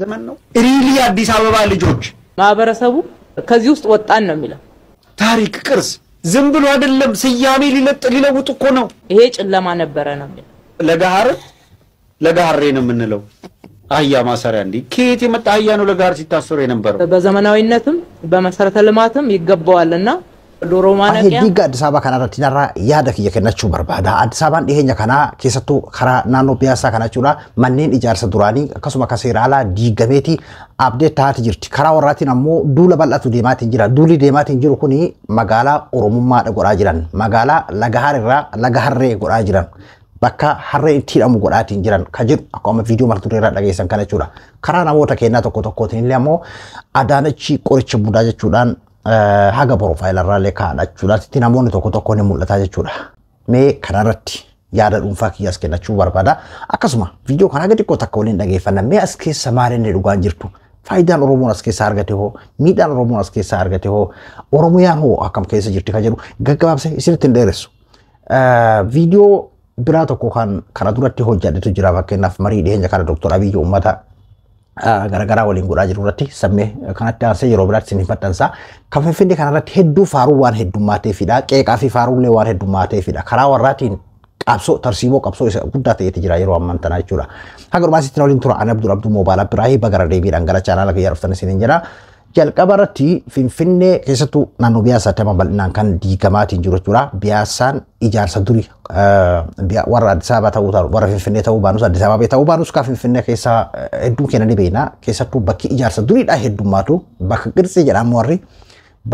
ዘመን ነው ሪሊ አዲስ አበባ ልጆች ማህበረሰቡ ከዚህ ውስጥ ወጣን ነው የሚለው ታሪክ ቅርስ ዝም ብሎ አይደለም ስያሜ ሊለውጥ እኮ ነው ይሄ ጨለማ ነበረ ነው የሚለው ለጋሃሬ ነው የምንለው አህያ ማሰሪያ እንዴ ከየት የመጣ አህያ ነው ለጋሃር ሲታሰሩ የነበረው በዘመናዊነትም በመሰረተ ልማትም ይገባዋልና ዶሮ ማነቂያ ዲጋ አዲስ አበባ ካናራቲ ነራ ያደክ የከነቹ በርባዳ አዲስ አበባን ይሄኛ ካና ከሰቱ ከራ ናኖ ቢያሳ ካናቹራ ማንኔን ኢጃርሰ ዱራኒ ከሱማ ከሴራላ ዲገቤቲ አፕዴት ታት ጅርቲ ከራ ወራቲ ነሞ ዱለ ባላቱ ዴማት እንጅራ ዱሊ ዴማት እንጅሩ ኩኒ መጋላ ኦሮሙማ ደጎራ ጅራን መጋላ ለጋሃሬ ጎራ ጅራን በካ ሐሬ ኢቲዳሙ ጎዳቲ እንጅራን ከጅር አቆመ ቪዲዮ ማርቱ ደራ ዳገይሰን ካናቹራ ከራ ናሞታ ከና ተኮ ቲንለሞ አዳነቺ ቆርች ቡዳጀቹዳን haga profile ralle kaadha chuudha itti namoonni tokko ne mul'ata jechuudha mee kanarratti yaada dhuunfaa kiyyaas kennachuu barbaada akkasuma viidiyoo kana gadi qotta akka waliin dhageeffanna mee as keessa maalinni dhugaan jirtu faayidaan oromoon as keessa argate hoo miidhaan oromoon as keessa argate hoo oromiyaan hoo akkam keessa jirti ka jedhu gaggabaabsee isinitti hin dheeressu viidiyoo biraa tokko kan kana duratti hojjadhetu jira fakkeenyaaf marii dhiyeenya kana Dr. Abiy ummata gara waliin godhaa jiru irratti sammee kanatti aansee yeroo biraatti isin himmadhansa kan Finfinnee kanarratti hedduu faaruu waan heddummateefidha qeeqaa fi faaruulee waan heddummateefidha karaa warraatiin qabsoo tarsiiboo qabsoo isa guddaa ta'eeti jira yeroo amman tanaa jechuudha haga dhumaasitti waliin tura ani Abduu Moobaala Biraahi bagara deebiidhaan gara chaanaala kiyyaa dhuftan isin jira jalqabarratti Finfinnee keessattuu naannoo Biyaasaa tema bal'inaan kan diigamaatiin jiru jechuudha Biyaasaan ijaarsa durii warra Addis Ababa ta'uu warra Finfinnee ta'uu baanus Addis Ababa ta'uu baanus ka Finfinnee keessa hedduu kennan ni beena keessattuu bakki ijaarsa duriidha heddummaatu bakka qirtsii jedhamu warri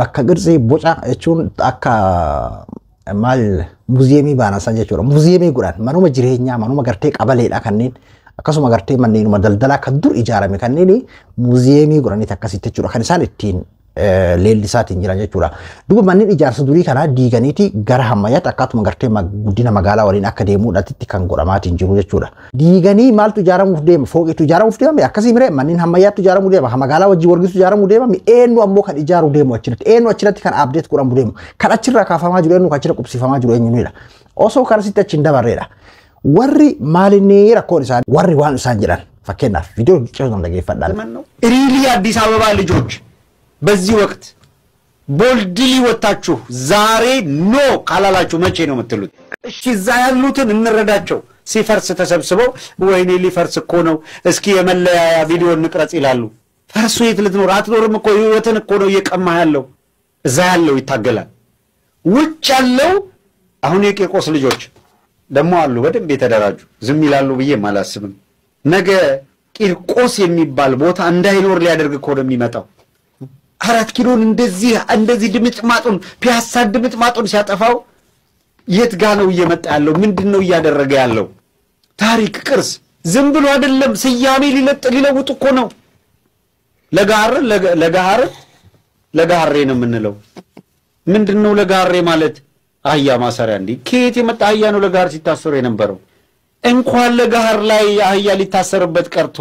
bakka qirtsii boca jechuun akka maal muuziyeemii baanasan jechuudha muuziyeemii godhan manuma jireenyaa manuma gartee qabaleedha kanneen akkasuma gartee manneenuma daldalaa kan dur ijaarame kanneen muuziyeemii godhaniit akkasitti jechuudha kan isaan ittiin leellisaatiin jiran jechuudha duuba manneen ijaarsa durii kanaa diiganiiti gara hammayyaatti akkatuma gartee guddina magaalaa waliin akka deemuudhaatti kan godhamaatiin jiru jechuudha diiganii maaltu ijaaramuuf deema fooqiitu ijaaramuuf deema akkasii miree manneen hammayyaatti ijaaramuu deema magaalaa wajjii wargisu ijaaramuu deema eenyu ammoo kan ijaaruu deemu achirratti kan abdeet godhamu deemu kan achirraa kaafamaa jiru eenyu kan achirra qubsifamaa jiru eenyuudha osoo kanasitti achi hin dabarreedha warri maalinni rakkoon isaan warri waan isaan jedhan fakkeenyaaf viidiyoo ጨውን dhageeffadhaan ሪሊ አዲስ አበባ ልጆች በዚህ ወቅት ቦልድሊ ወጣችሁ ዛሬ ኖ ካላላችሁ መቼ ነው የምትሉት እሺ እዛ ያሉትን እንረዳቸው ሲፈርስ ተሰብስበው ወይኔ ሊፈርስ እኮ ነው እስኪ የመለያያ ቪዲዮ እንቅረጽ ይላሉ ፈርሶ የት ልትኖር አትኖርም እኮ ህይወትን እኮ ነው እየቀማ ያለው እዛ ያለው ይታገላል ውጭ ያለው አሁን የቄቆስ ልጆች ደሞ አሉ በደንብ የተደራጁ ዝም ይላሉ ብዬ ማላስብም ነገ ቂርቆስ የሚባል ቦታ እንዳይኖር ሊያደርግ እኮ ነው የሚመጣው 4 ኪሎን እንደዚህ ድምጥማጡን ፒያሳ ድምጥማጡን ሲያጠፋው የት ጋር ነው እየመጣ ያለው ምንድነው እያደረገ ያለው ታሪክ ቅርስ ዝም ብሎ አይደለም ስያሜ ሊለውጥ እኮ ነው ለጋሃሬ ነው የምንለው ምንድነው ለጋሃሬ ማለት አህያ ማሰሪያ እንዴ ከየት የመጣ አህያ ነው ለጋሃር ሲታሰሩ የነበረው እንኳን ለጋሃር ላይ አህያ ሊታሰርበት ቀርቶ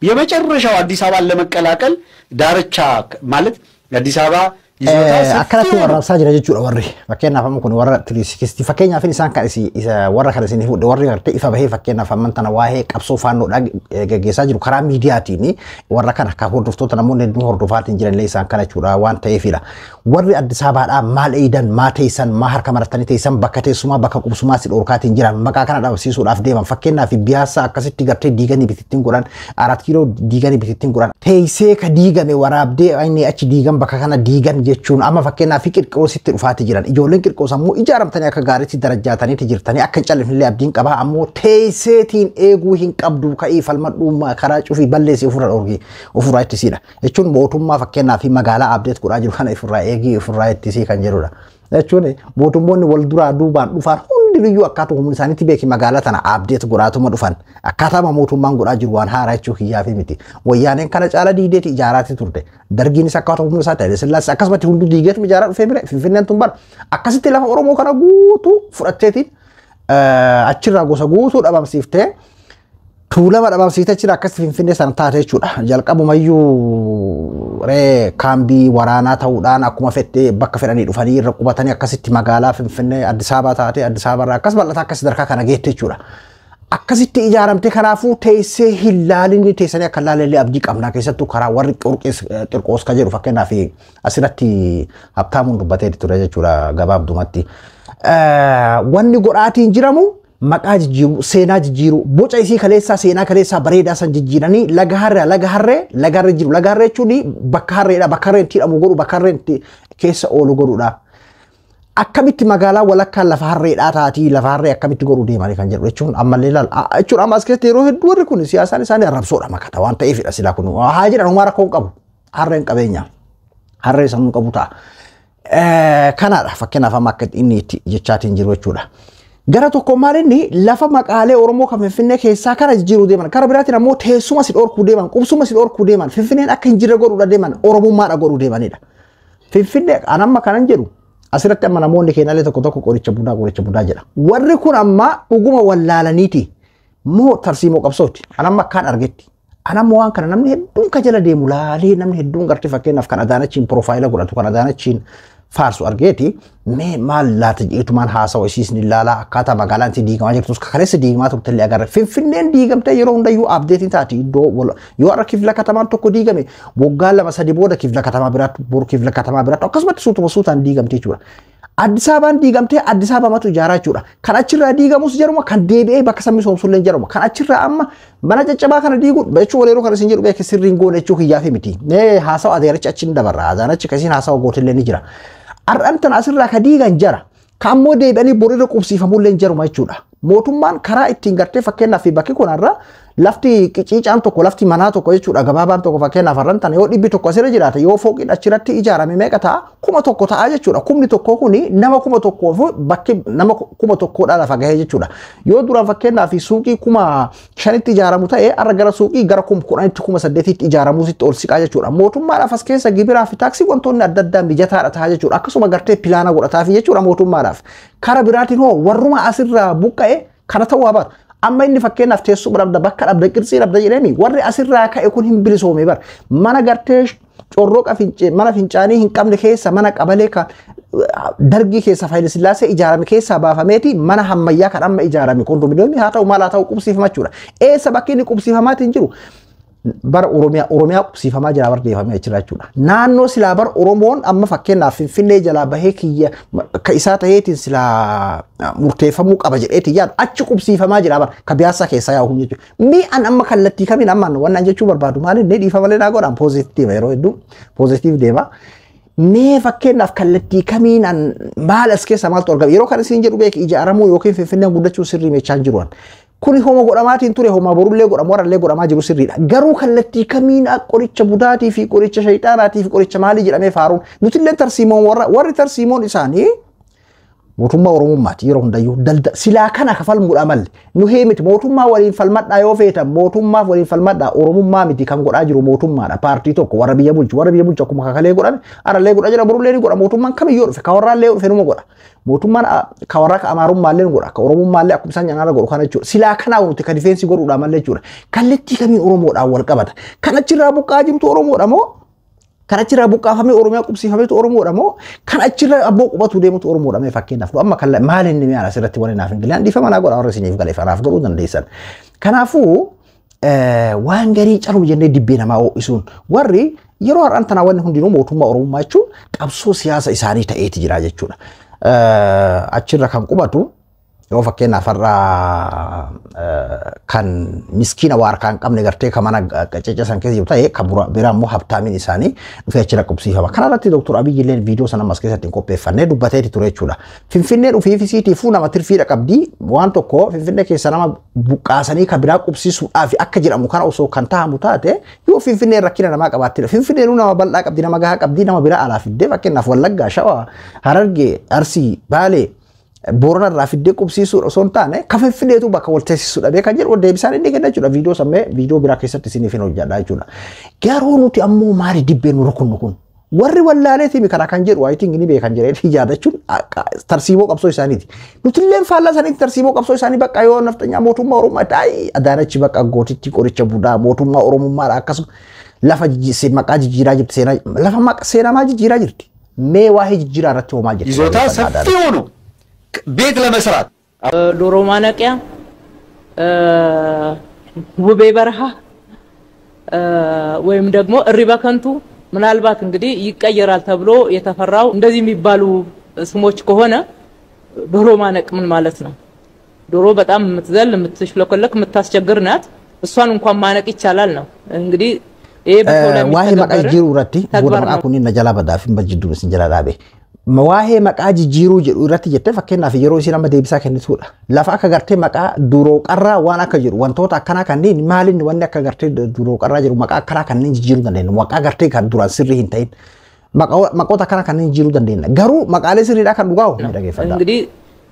የመጨረሻው አዲስ አበባ ለመቀላቀል ዳርቻ ማለት አዲስ አበባ akkanatti warraabsaa jira jechuudha warri fakkeenyaaf amma kun warra 360 fakkeenyaaf isaan kan warra kana isin fuudhe warri gartee ifa bahee fakkeenyaaf amman tana waa'ee qabsoo faannoodhaa gaggeessaa jiru karaa miidiyaatiin warra kana akka hordoftoota namoonni hedduun hordofaatiin jiran illee isaan kana jechuudha waan ta'eefidha warri Addis Ababaadhaa maal eeydan maa teessan maa harka maratanii teessan bakka teessumaa bakka qubsumaa si dhorkaatiin jiran maqaa kana dhabsiisuudhaaf deeman fakkeenyaaf Biyaasaa akkasitti gartee diiganii bitittiin godhan 4 kiiloo diiganii bitittiin godhan teessee ka diigame waraabdee inni achi diigan bakka kana diigan jechuun amma fakkeenyaaf qirqoositti dhufaati jiran ijoolleen qirqoos ammoo ijaaramtanii akka gaariitti darajaatanii jirtanii akka callifnillee abdiin qabaa ammoo teesseetiin eeguu hin qabdu ka'ii falmadhummaa karaa cufii balleessii ofirraa ittisiidha jechuun mootummaa fakkeenyaaf magaalaa abdeet godhaa jiru kana ofirraa ittisii kan jedhudha jechuun mootummoonni wal duraa duubaan dhufan hundiyyuu akkaataa humna isaaniitti beeki magaalaa tana abdeet godhaatuma dhufan akkaataa mootummaan godhaa jiru waan haaraa jechuu hiyyaafi miti wayyaaneen kana caala diideeti ijaaraatti turte dargiinis akkaataa humna isaa ta'e sillaas akkasumatti hunduu diigeetu ijaaraa dhufee bire Finfinneen tun bara akkasitti lafa Oromoo kana guutuu fudhatteetiin achirraa gosa guutuu dhabamsiiftee tuulama dhabamsiiftee achirraa akkasitti Finfinnee sana taate jechuudha jalqabumayyuu ree kaambii waraanaa ta'uudhaan akkuma fedhe bakka fedhanii dhufanii irra qubatanii akkasitti magaalaa Finfinnee Addis Ababa taate Addis Ababa irraa akkas bal'ata akkas sadarkaa kana geette jechuudha akkasitti ijaaramte kanaafuu teessee hin laalinni teessanii akka laalellee abdii qabnaa keessattuu karaa warri qirqoos ka jedhu fakkeenyaaf asirratti Habtaamuun dubbatee ture jechuudha gabaabdumatti. Wanni godhaatiin jiramu maqaa jijjiiru seenaa jijjiiru boca isii kaleessaa seenaa kaleessaa bareedaa san jijjiiranii laga harree jiru laga harree jechuun bakka harreedha bakka harreen tidhamu godhu bakka harreen keessa oolu godhudha. Akkamitti magaalaa walakkaan lafa harreedhaa taatii lafa harree akkamitti godhuu deemanii kan jedhu jechuun ammallee ilaala jechuudha amma as keessatti yeroo hedduu warri kun siyaasaan isaanii arrabsoodha makata waan ta'eefidha silaa kun haa jedhan humna rakkoo qabu harreen qabeenya harree sammuu qabu ta'a. Kanaadha fakkeenyaaf amma akka inni itti jechaatiin jiru jechuudha. Gara tokko maalinni lafa maqaalee Oromoo kan Finfinnee keessaa kana jijjiiruu deeman kara biraatiin ammoo teessuma si dhorkuu deeman qubsuma si dhorkuu deeman Finfinneen akka hin jirre godhuudha deeman Oromummaadha godhuu deemanidha. Finfinnee anamma kanan jedhu asirratti amma namoonni keenyaalee tokko qoricha budaa jedha. Warri kun amma dhuguma wallaalaniiti moo tarsiimoo qabsooti. Anamma akkaan argetti. Anamma waan kana namni hedduun ka jala deemu laalee namni hedduun gartee fakkeenyaaf kan Adaanachiin piroofaayila godhatu kan Adaanachiin faarsu argeeti mee maal laata jeetumaan haasawa isiisni ilaalaa akkaataa magaalaan itti diigamaa jirtus kaleessa diigamaa turtellee agarra. Finfinneen diigamtee yeroo hundayyuu abdeetiin taati iddoo yoo har'a kifla katamaan tokko diigame waggaa 2-3 booda kifla katamaa biraatti boru kifla katamaa biraatti akkasumatti suutaan diigamtee jechuudha. Addis Ababaan diigamtee Addis Ababamatu ijaaraa jechuudha. Kan achirraa diigamus jaruma kan deebi'ee bakka sabni soomsullee jaruma. Kan achirraa amma mana caccabaa kana diiguun jechuun waleeroo kana isin jedhu beeke sirriin goone jechuu kiyyaafi miti. Haasawa adeericha achi dabarra. Adaanachi kasiin haasawa gootillee ni jira. Ar'aan tan asirraa ka diigan jara. Kan ammoo deebi'anii borirra qubsiifamullee jaruma jechuudha. Mootummaan karaa ittiin gartee fakkeenyaaf bakki kunarra lafti qiciicaan tokko lafti manaa tokko jechuudha gabaabaan tokko fakkeenyaaf ar'aan tan yoo dhibbi tokko asirra jiraate yoo fooqiin achirratti ijaarame meeqa ta'a 1,000 ta'a jechuudha. 1,000 kuni nama 1,000 bakki nama 1,000 lafa gahee jechuudha. Yoo duraan fakkeenyaaf suuqii 5,000tti ijaaramu ta'ee har'a gara suuqii gara 10,000tti 8,000tti ijaaramuusitti ol siqaa jechuudha. Mootummaadhaaf as keessa gibiraa fi taaksii wantoonni adda addaa mijataadha ta'a jechuudha. Akkasuma gartee pilaana godhataafi jechuudha mootummaadhaaf. Kara biraatiin hoo warruma asirraa buqqa'e kana ta'uu habaatu. Amma inni fakkeenyaaf teessuma dhabda bakka dhabda qirtsii dhabda jedhanii warri asirraa ka'e kun hin bilisoome bar mana gartee corroqa mana fincaanii hin qabne keessa mana qabalee kan dargii keessa Haayile Sillaasee ijaarame keessaa baafameeti mana hammayyaa kan amma ijaarame kondominiyoomii haa ta'u maal haa ta'u qubsiifamachuudha. Eessa bakki inni qubsiifamaatiin jiru bara Oromiyaa qubsiifamaa jira bar deefamee jira jechuudha. Naannoo silaa bar Oromoon amma fakkeenyaaf Finfinnee jalaa bahee kiyya ka isaa ta'eetiin silaa murteeffamuu qaba jedheeti yaadu achi qubsiifamaa jira bar ka Biyaasaa keessaa yaa'u jechuudha. Mi'an amma kallattii kamiin amma waan jechuu barbaadu maali inni dhiifamalee naa godhaan poozitiiva yeroo hedduu poozitiiv deema. Mee fakkeenyaaf kallattii kamiin maal as keessa maaltu argama yeroo kan isin jedhu beeki ijaaramuu yookiin Finfinneen guddachuu sirrii meechaan jiruun. Kuni homa godhamaatiin ture homa borullee godhamu warallee godhamaa jiru sirriidha. Garuu kallattii kamiin qoricha budaatii fi qoricha shayxaanaatii fi qoricha maalii jedhamee faaruun nuti illee tarsiimoon warri tarsiimoon isaanii mootummaa Oromummaati yeroo hundayyuu silaa kana kafalmuudha malee nu heemiti mootummaa waliin falmadhaa yoo feetan mootummaaf waliin falmadhaa Oromummaa miti kan godhaa jiru mootummaadha paartii tokko warra biyya bulchu akkuma kakalee godhame arallee godha jira borullee ni godha mootummaan kamiyyuu dhufe kawarraallee dhufe numa godha mootummaan kawarraa ka Amaarummaallee godha ka Oromummaallee akkuma isaan nyaanarra godhu kana jechuudha silaa kanaa nuti ka difeensi godhuudha malee jechuudha kallattii kamiin Oromoodhaan wal qabata kan achirraa buqqaa jirtu Oromoodha moo kan achirraa buqqaafamee Oromiyaa qubsiifameetu Oromoodha moo kan achirraa abboo qubatu deemutu Oromoodha mee fakkeenyaaf amma kan maal inni mi'aan asirratti waliin naaf hin galeen dhiifama naa godha warra isiniif galee fanaaf godhuu dandeessan. Kanaafuu waan garii caluu jennee dibbee namaa ho'isuun warri yeroo har'aan tanaa wanni hundinuu mootummaa Oromummaa jechuun qabsoo siyaasa isaanii ta'eeti jira jechuudha. Achirra kan qubatu yoo fakkeenyaaf har'a kan miskiina waarkaa hin qabne gartee kan mana cecesan keessa jiru ta'e kan biraa immoo habtaamiin isaanii dhufee achirra qubsiifama. Kana irratti Dr. Abiyyi illee viidiyoo sana ammas keessatti qopheeffannee dubbateeti ture jechuudha. Finfinnee dhufiifisiitiifuu nama tirfiidha qabdi waan tokko Finfinnee keessa nama buqqaasanii kan biraa qubsiisuudhaaf akka jedhamu kana osoo kan taa'amu taate yoo Finfinnee rakkina namaa qabaattedha. Finfinnee nama bal'aa qabdi nama gahaa qabdi nama biraa alaa fiddee fakkeenyaaf Wallaggaa, Shawaa, Harargee, Arsii, Baalee Boorana irraa fiddee qubsiisuudha osoo hin taane kan Finfinneetu bakka wal teessisuudha beekan jedhu deebisaan inni kenna jechuudha viidiyoo sammee viidiyoo biraa keessatti isiniif hin hojjedha jechuudha. Garuu nuti ammoo maali dibbeen nu rukunnu kun warri wallaaleetii kana kan jedhu waayitiin inni beekan jedhee yaadachuun tarsiimoo qabsoo isaaniiti. Nuti illee faallaa isaaniitti tarsiimoo qabsoo isaanii bakka yoo naftanyaa mootummaa Oromoo Adaanachi bakka gootitti qoricha budaa mootummaa Oromummaadha akkasuma lafa maqaa jijjiiraa jirti lafa seenamaa jijjiiraa jirti. Mee waa'ee jijjiiraa irratti hoomaa jirti. ይዞታ ሰፊ ሆኖ ቤት ለመስራት ዶሮ ማነቂያ ውቤ በረሃ ወይም ደግሞ እሪ በከንቱ ምናልባት እንግዲህ ይቀየራል ተብሎ የተፈራው እንደዚህ የሚባሉ ስሞች ከሆነ ዶሮ ማነቅ ምን ማለት ነው? ዶሮ በጣም የምትዘል የምትሽለከለክ የምታስቸግር ናት። እሷን እንኳን ማነቅ ይቻላል ነው እንግዲህ ይሄ በሰው ላይ ዋሄ መቃጅ ጂሩ ረቲ ቦዳ መቃ ኩኒ ነጀላ በዳፊን በጅዱ ስንጀላ ዳቤ ዋሄ መቃጅ ጂሩ ረቲ ጀተ ፈከና ፍየሮ ሲና መደብሳ ከንቱዳ ለፋ ከገርቴ መቃ ዱሮ ቀራ ዋና ከጅሩ ወንቶታ አከና ከንዲ ማልን ወንደ ከገርቴ ዱሮ ቀራ ጅሩ መቃ አከና ከንዲ ጂሩ ደንደን ወቃ ገርቴ ከዱራ ስሪ ሂንተይን መቆታ አከና ከንዲ ጂሩ ደንደን ገሩ መቃለ ስሪ ዳ ከዱጋው ደገፈዳ እንግዲህ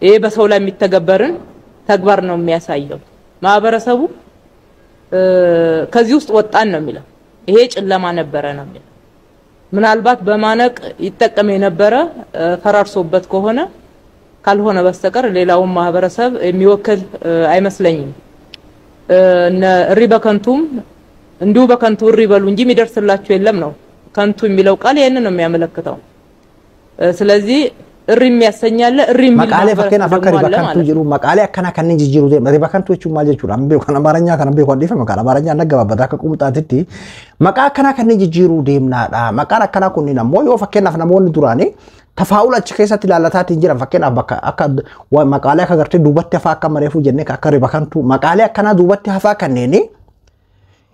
ይሄ በሰው ላይ የሚተገበርን ተግባር ነው የሚያሳየው። ማህበረሰቡ ከዚህ ውስጥ ወጣን ነው የሚለው። ይሄ ጨለማ ነበረ ነው የሚለው። ምናልባት በማነቅ ይጠቀም የነበረ ፈራርሶበት ከሆነ ካልሆነ በስተቀር ሌላውን ማህበረሰብ የሚወክል አይመስለኝም። እነ እሪ በከንቱም እንዲሁ በከንቱ እሪ በሉ እንጂ የሚደርስላችሁ የለም ነው ከንቱ የሚለው ቃል ይሄንን ነው የሚያመለክተው። ስለዚህ እሪ የሚያሰኛለ እሪ መቃለ ፈከና ፈከሪ በከንቱ ጅሩ መቃለ አከና ከነን ጅሩ እሪ በከንቱቹ ማጀቹ አምቤው ከና አማርኛ ከና ቤው ኮንዲፈ መቃለ አማርኛ ነገባበታ ከቁምጣትቲ መቃ አከና ከነን ጅሩ ደምናዳ መቃ አከና ኩኒና ሞዮ ፈከና ፈናሞን ዱራኔ ተፋውላ ቸከሰት ላላታት እንጀራ ፈከና በካ አካ መቃለ ከገርቴ ዱበቴ ፋካ መሬፉ ጀነ ከከሪ በከንቱ መቃለ አከና ዱበቴ ፋ ከነኔ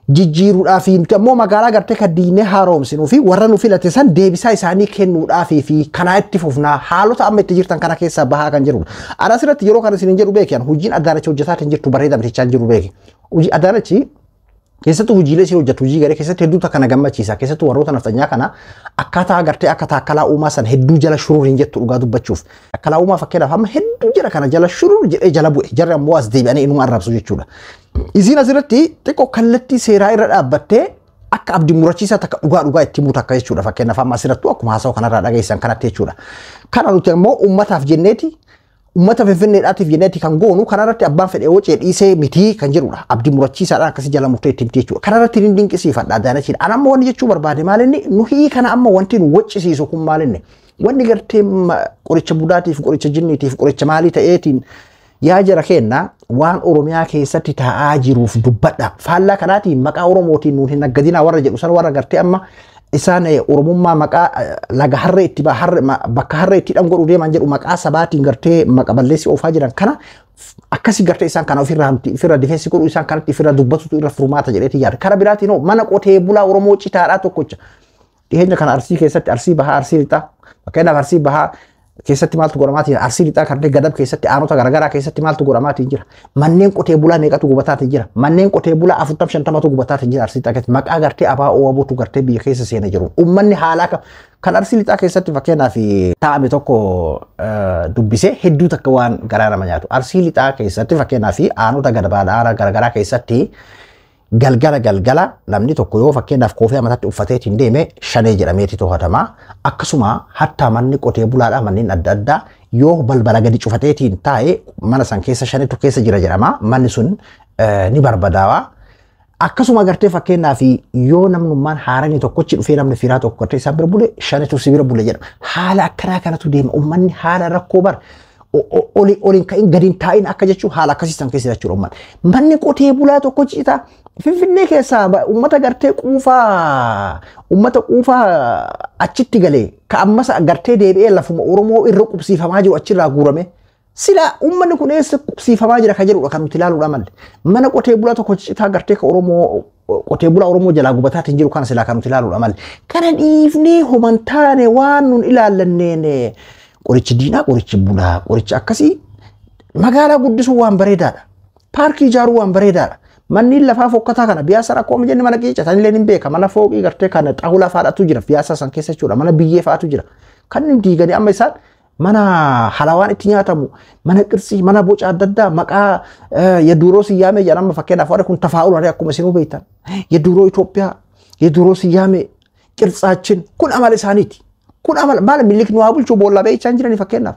ጅጅሩ ዳፊ ደሞ መጋላ ገርቴ ከዲኔ ሃሮም ሲኑፊ ወረኑ ፊለተሰን ዴቢሳ ኢሳኒ ከኑ ዳፊ ፊ ከናይት ፉፍና ሃሎታ አመት ጅርተን ከና ከሳ ባሃ ከንጀሩ አራስረት የሮ ከነ ሲንጀሩ ቤኪያን ሁጂን አዳረች ወጀታት እንጀቱ በሬዳም ተቻንጀሩ ቤኪ ሁጂ አዳረች ከሰቱ ሁጂ ለሲ ወጀቱ ሁጂ ገሬ ከሰቱ ሄዱ ተከና ገመቺሳ ከሰቱ ወሮታ ነፍጠኛ ከና አካታ ገርቴ አካታ አከላ ኡማሰን ሄዱ ጀላ ሹሩር እንጀቱ ኡጋዱ በቹፍ አከላ ኡማ ፈከዳ ፈም ሄዱ ጀላ ከና ጀላ ሹሩር ጀላ ቡ ጀራ ሞዋስ ዲቢ አኔ ኢኑ አራብሱ ጀቹላ izina asirratti xiqqoo kallattii seeraa irra dhaabbattee akka abdii murachiisaa takka dhugaa itti mutu akka jechuudha. Fakkeenyaaf amma asirratti akkuma haasawaa kanarraa dhageessan kanatti jechuudha. Kana nuti immoo uummataaf jenneeti uummata finfinneedhaatiif jenneeti kan goonu kanarratti abbaan fedhee wocee dhiisee mitii kan jedhudha. Abdii murachiisaadhaan akkasii jala murtee itti miti jechuudha. Kanarratti ni dinqisiifadha Adaanachiin. Ana amma wanni jechuu barbaade maalinni nuhii kana amma wanti nu waccisiisu kun maalinni wanni gartee qoricha budaatiif qoricha jinniitiif qoricha maalii ta'eetiin yaa jara kenna waan oromiyaa keessatti ta'aa jiruuf dubbadha faallaa kanaatiin maqaa oromootiin nuun hin naggadina warra jedhu san warra gartee amma isaan oromummaa maqaa laga harree itti bakka harree itti dhangodhu deeman jedhu maqaa sabaatiin gartee maqa balleessi oofaa jiran kana akkasi gartee isaan kana ofirra difeensi godhu isaan kanatti ofirra dubbatutu irra furmaata jedheeti yaada kara biraatiin mana qotee bulaa oromoo citaadhaa tokkocha dhiheenya kana arsii keessatti arsii bahaa arsii lixaa fakkeenyaaf arsii bahaa keessatti maaltu godhamaatiin arsii lixaa kanneen gadab keessatti aanota garagaraa keessatti maaltu godhamaatiin jira manneen qotee bulaa meeqatu gubataatiin jira manneen qotee bulaa 40-50tu gubataatiin jira arsii lixaa keessatti maqaa gartee abaa oowabuutu gartee biyya keessa seenaa jiru uummanni haalaa kan arsii lixaa keessatti fakkeenyaaf taa'ame tokko dubbisee hedduu takka waan garaa nama nyaatu arsii lixaa keessatti fakkeenyaaf aanota gadabaadhaa garagaraa keessatti galgala namni tokko yoo fakkeenyaaf koofii amatatti uffateetiin deeme shanee jedhameeti to'atamaa akkasuma hatta manni qotee bulaadha manneen adda addaa yoo balbala gadi cufateetiin taa'ee mana san keessa shaneetu keessa jira jedhama manni sun ni barbadaawa akkasuma gartee fakkeenyaaf yoo namnummaan haarani tokkochi dhufee namni firaa tokko gartee isaan bira bule shaneetu si bira bule jedhama haala akkanaa kanatu deema uummanni haala rakkoo bara oliin ka'in gadiin taa'in akka jechuun haala akkasiisan keessa jechuudha uummanni manni qotee bulaa tokkochi citaa Finfinnee keessa uummata gartee quufaa achitti galee ka ammas gartee deebi'ee lafuma Oromoo irra qubsiifamaa jiru achirraa guurame sila uummanni kun eessa qubsiifamaa jira ka jedhudha kan nuti ilaaluudha malle mana qotee bulaa tokko citaa gartee ka Oromoo qotee bulaa Oromoo jalaa gubataatiin jiru kana sila kan nuti ilaaluudha malle kana dhiifnee homantaane waan nun ilaallanneen qorichi diinaa qorichi bulaa qorichi akkasii magaalaa guddisuu waan bareedaadha paarkii ijaaruu waan bareedaadha manni lafaa fokkataa kana biyaasa rakkoo jenni mana qiica tan illee hin beeka mana fooqii gartee kana xaawula faadhatu jira biyaasa san keessa jechuudha mana biyyee faatu jira kan inni diiganii amma isaan mana halawaan itti nyaatamu mana qirsii mana boca adda addaa maqaa yeduuroo siyyaamee jedhama fakkeenyaaf warri kun tafaa'ula akkuma isin beektan yeduuroo Itoophiyaa yeduuroo siyyaamee qirtsaachin kun amala isaaniiti kun amala maal milik nu haa bulchuu boolla beechaan jiranii fakkeenyaaf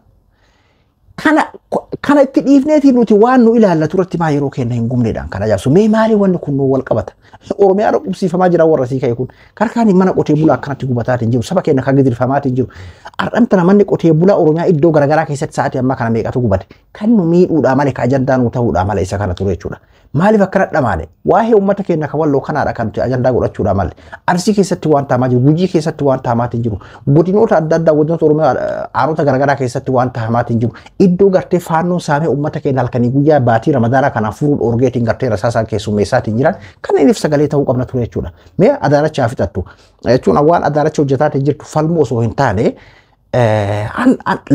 kana itti dhiifneeti nuti waan nu ilaalla turatti maa yeroo kenna hin gumneedhaan kana jaarsu mee maali wanni kun nu wal qabata Oromiyaa dhaqubsiifamaa jira warra sii ka'e kun karkaan mana qotee bulaa akkanatti gubataatiin jiru saba keenya kan gidirfamaatiin jiru ardhamta namanni qotee bulaa Oromiyaa iddoo garaagaraa keessatti sa'aatii ammaa kana meeqatu gubate kan nu miidhuudhaa malee ka ajandaa nu ta'uudhaa malee isa kana ture jechuudha maaliif akkana dhamaane waa'ee uummata keenya kan walloo kanaadha kan ajandaa godhachuudhaa malee Arsii keessatti waan taamaa jiru Gujii keessatti waan taamaatiin jiru godinoota adda addaa godinoota Oromiyaa aanota garaagaraa keessatti waan taamaatiin jiru iddoo gartee faannoon saamee uummata keenya halkanii guyyaa baatii Ramadaanaa kana furuun orgeetiin gartee rasaasaan keessummeessaatiin jiran kan inni sagalee ta'uu qabna ture jechuudha. Mee Adaanachaa fixattu jechuun waan Adaanacha hojjetaatiin jirtu falmoo osoo hin taane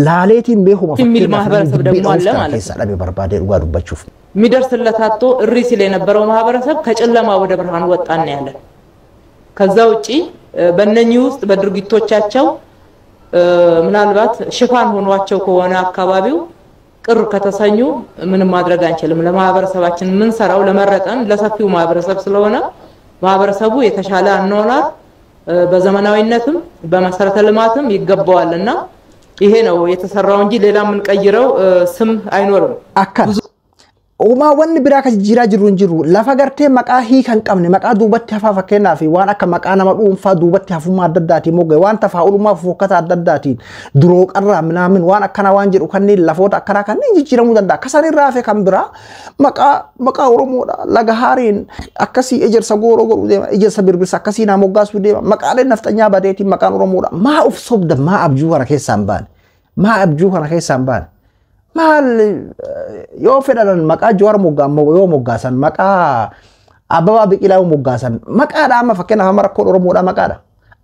laaleetiin beekuma ማህበረሰብ ደግሞ አለ ማለት ነው በርባዴ ዱጋ ዱባቹፍ የሚደርስለታቶ እሪ ሲል የነበረው ማህበረሰብ ከጨለማ ወደ ብርሃን ወጣን ያለ ከዛ ውጪ በእነኚህ ውስጥ በድርጊቶቻቸው ምናልባት ሽፋን ሆኗቸው ከሆነ አካባቢው ቅር ከተሰኙ ምንም ማድረግ አንችልም ለማህበረሰባችን ምን ሰራው ለመረጠን ለሰፊው ማህበረሰብ ስለሆነ ማህበረሰቡ የተሻለ አኗኗር በዘመናዊነትም በመሰረተ ልማትም ይገባዋልና ይሄ ነው የተሰራው እንጂ ሌላ ምን ቀይረው ስም አይኖርም አካል ኡማ ወን ቢራ ከጅራ ጅሩን ጅሩ ለፈገርቴ መቃ ሂ ከንቀምነ መቃ ዱበት ያፋፈከና ፊ ዋን አከ መቃ ነመዱንፋ ዱበት ያፉማ አደዳቲ ሞገ ዋን ተፋኡሉማ ፎከታ አደዳቲ ድሮ ቀራ ምናምን ዋን አከና ዋን ጅሩ ከኒ ለፎት አከራ ከኒ ጅጅረሙ ደንዳ ከሰኒ ራፈ ከምብራ መቃ ኦሮሞዳ ለጋሃሪን አከሲ እጀርሰ ጎሮ ጎሩ ዴማ እጀርሰ ቢርብስ አከሲ ናሞጋሱ ዴማ መቃ ነፍጠኛ ባዴቲ መቃ ኦሮሞዳ ማ ኡፍ ሶብደ ማ አብጁ ወራ ከሳምባን ማ አብጁ ወራ ከሳምባን mal yo fedalan maka jawar mogamo yo mogasan maka ababa biqila mogasan maka da amma fakena hamar ko oromo da maka da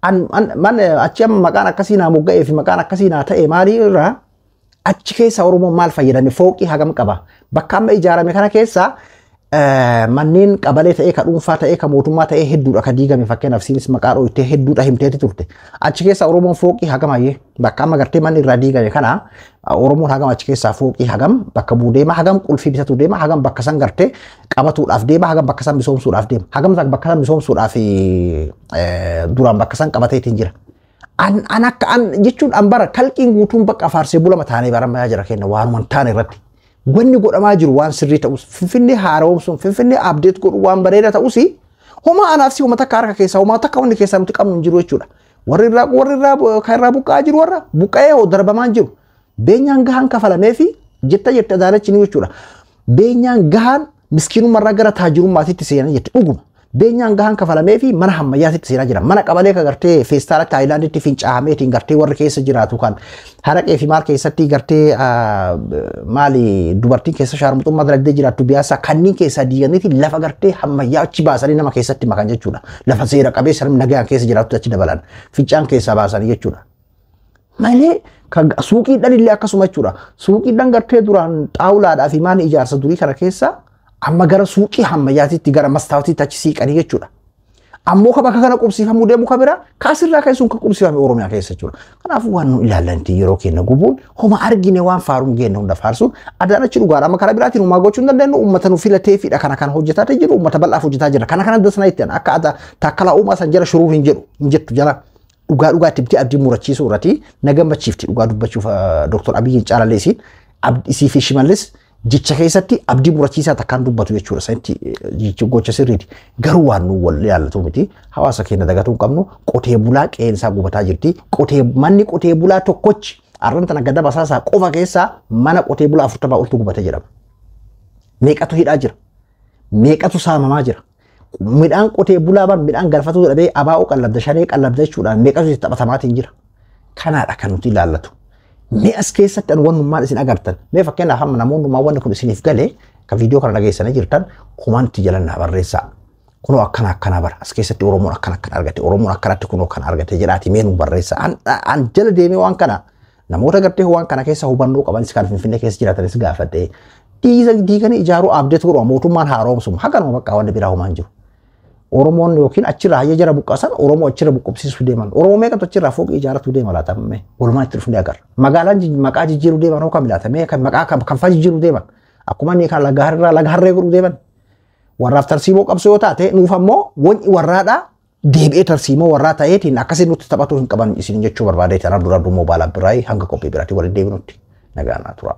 an man acham maka akasina mogga e fi maka akasina ta e mari ra achi keessa oromo mal fayyadame fooqi hagam qaba bakka amma ijaarame kana keessa manneen qabalee ta'ee ka dhuunfaa ta'ee ka mootummaa ta'ee hedduudha ka diigame fakkeenyaaf siinis maqaa dhooytee hedduudha himteeti turte achi keessa oromoon fooqii hagamayyee bakka amma gartee manni irraa diigame kana oromoon hagam achi keessaa fooqii hagam bakka buudeema hagam qulfii bitatu deema hagam bakka san gartee qabatuudhaaf deema hagam bakka san misoomsuudhaaf deema hagam bakka san misoomsuudhaaf duraan bakka san qabateetiin jira an akka an jechuun an bara kalqiin guutuun bakka faarsee bulama taanee barammaa jira kenna waanuma taane irratti wanni godhamaa jiru waan sirrii ta'us finfinnee haaromsuun finfinnee update godhu waan bareeda ta'us homa anaafsi homa takka harka keessaa homa takka wanni keessaa nuti qabnu jiru jechuudha warri irraa kan irraa buqqaa jiru warra buqqa'ee darbamaan jiru beenyaan gahaan kafalamee fi jetta Adaanach ni jechuudha beenyaan gahaan miskiinummaa irraa gara taajirummaatitti seenaa jette dhuguma beenyaan gahaan kafalamee fi mana hammayyaatitti seenaa jira mana qabalee ka gartee feestaala Taayilaanditti fincaameetiin gartee warri keessa jiraatu kan haraqee fi maal keessatti gartee maali dubartiin keessa shaarmuxummaa dalagdee jiraattu biyyaasa kanniin keessa diiganiiti lafa gartee hammayyaa achi baasanii nama keessatti makan jechuudha lafa seera qabeessa namni nagaan keessa jiraattu achi dabalan fincaan keessa baasanii jechuudha malee suuqiidhaan illee akkasuma jechuudha suuqiidhaan gartee duraan xaawulaadhaa fi maali ijaarsa durii kana keessa amma gara suuqii hammayyaatitti gara mastaawatitti achi siiqanii jechuudha. Ammoo ka bakka kana qubsiifamuu deemu ka bira kaasirraa keessuun kan qubsiifame Oromiyaa keessa jechuudha. Kanaafuu waan nu ilaallanti yeroo kenna gubuun homa argine waan faaruun geenna hunda faarsuun Adaanach dhugaadha amma karaa biraatiin uumaa gochuu hin dandeenyu uummata nu filatee fiidha kana hojjetaa jiru uummata bal'aaf hojjetaa jira kana dasnaa ittiin akka taakkalaa uumaa san jala shuruu hin jettu jala dhugaa itti abdii murachiisuu irratti nagammachiifti dhugaa dubbachuuf Dr. Abiyyiin caalaleesiin isii fi Shimallis jecha keessatti abdii murachiisaa takkaan dubbatu jechuudha santi jecha gocha sirriiti garuu waan nu wal yaallatu miti hawaasa keenya dagatuu qabnu qotee bulaa qeensaa gubataa jirti manni qotee bulaa tokkochi arranta nagada basaasaa qofa keessaa mana qotee bulaa 40 oltu gubate jedhama meeqatu hidhaa jira meeqatu saamamaa jira midhaan qotee bulaa ban midhaan galfatuu dhabee abaa'oo qallabda shanee qallabda jechuudha meeqatu itti taphatamaatiin jira kanaadha kan nuti ilaallatu mee as keessatti an wannummaan isin agartan mee fakkeenyaaf hamma namoonnummaa wanni kun isiniif galee ka viidiyoo kana dhageessanii jirtan kumaanti jalannaa barreessaa kunoo akkana bara as keessatti Oromoon akkana argate Oromoon akkanatti kunoo kan argate jedhaati mee nu barreessaa an jala deemee waan kana namoota gartee waan kana keessa hubannoo qabanis kan Finfinnee keessa jiraatanis gaafadhee diiganii ijaaruu abdeet godhu mootummaan haaromsum hakanuma bakka wanni biraa homaan jiru Oromoon yookiin achirraa hayya jara buqqasan Oromoo achirra buqqabsiisuu deeman Oromoo meeqatu achirraa fooqii ijaaratu deema laatamme walumaa itti dhufnee agarra magaalaan maqaa jijjiiruu deeman hoo kam laatamee kan maqaa kan faa jijjiiruu deeman akkuma ni kan laga harree godhuu deeman warraaf tarsiimoo qabsoo yoo taate nuuf ammoo wanni warraadhaa deebi'ee tarsiimoo warraa ta'eetiin akkasiin nutti taphatuu hin qaban isin jechuu barbaadeetiin dura moobaala biraayii hanga qophii biraatti waliin deebinutti nagaa naa tura.